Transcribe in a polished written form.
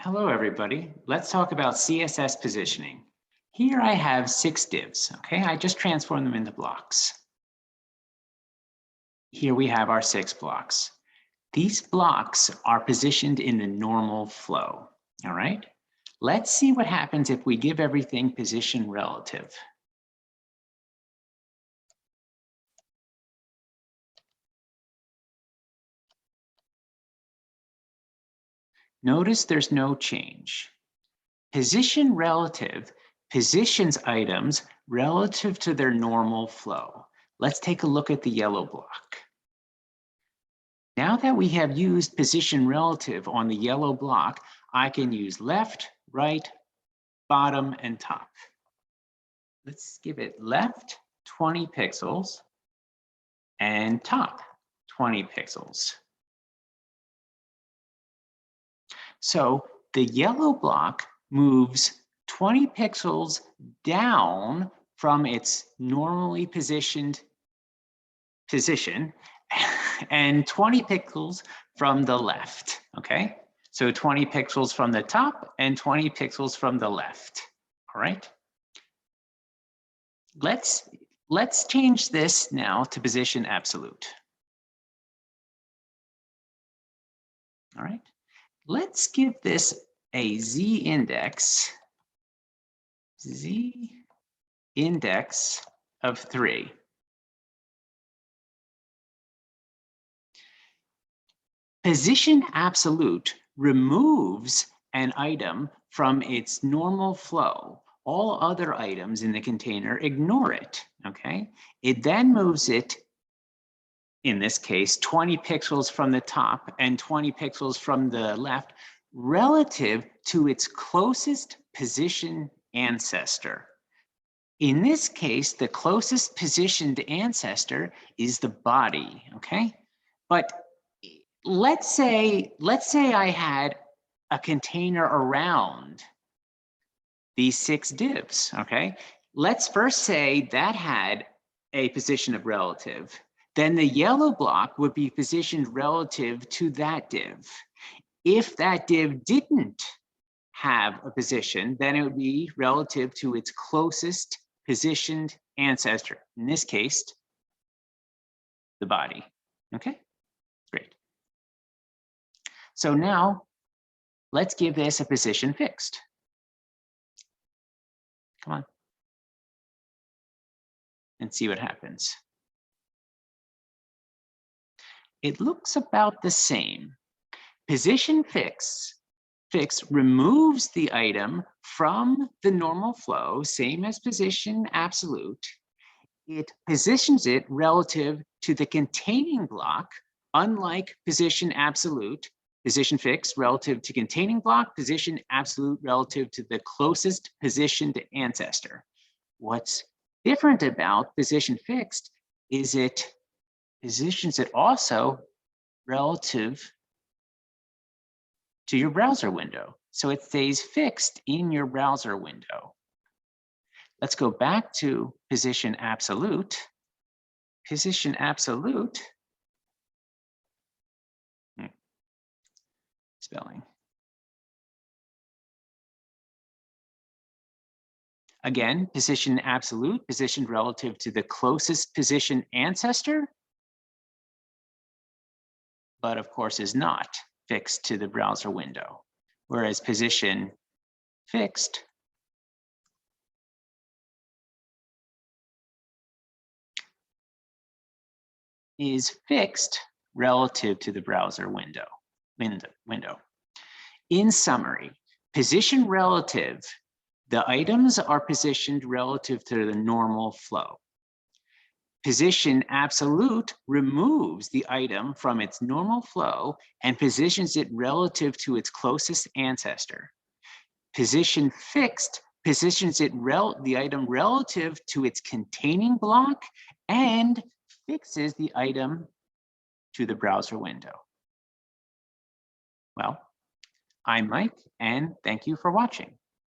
Hello, everybody. Let's talk about CSS positioning. Here I have 6 divs, okay? I just transformed them into blocks. Here we have our 6 blocks. These blocks are positioned in the normal flow, all right? Let's see what happens if we give everything position relative. Notice there's no change. Position relative positions items relative to their normal flow. Let's take a look at the yellow block. Now that we have used position relative on the yellow block, I can use left, right, bottom, and top. Let's give it left 20 pixels and top 20 pixels. So the yellow block moves 20 pixels down from its normally positioned position and 20 pixels from the left, okay? So 20 pixels from the top and 20 pixels from the left, all right? Let's change this now to position absolute. All right, let's give this a Z index of 3. Position absolute removes an item from its normal flow. All other items in the container ignore it, okay? It then moves it, in this case, 20 pixels from the top and 20 pixels from the left, relative to its closest position ancestor. In this case, the closest positioned ancestor is the body, okay? But let's say I had a container around these 6 divs, okay? Let's first say that had a position of relative. Then the yellow block would be positioned relative to that div. If that div didn't have a position, then it would be relative to its closest positioned ancestor. In this case, the body, okay? Great. So now let's give this a position fixed. Come on. And see what happens. It looks about the same. Position fix removes the item from the normal flow, same as position absolute. It positions it relative to the containing block, unlike position absolute. Position fix relative to containing block, position absolute relative to the closest positioned ancestor. What's different about position fixed is it positions it also relative to your browser window. So it stays fixed in your browser window. Let's go back to position absolute. Position absolute. Spelling. Again, position absolute, positioned relative to the closest position ancestor, but of course is not fixed to the browser window. Whereas position fixed is fixed relative to the browser window. In summary, position relative, the items are positioned relative to the normal flow. Position absolute removes the item from its normal flow and positions it relative to its closest ancestor. Position fixed positions the item relative to its containing block and fixes the item to the browser window. Well, I'm Mike, and thank you for watching.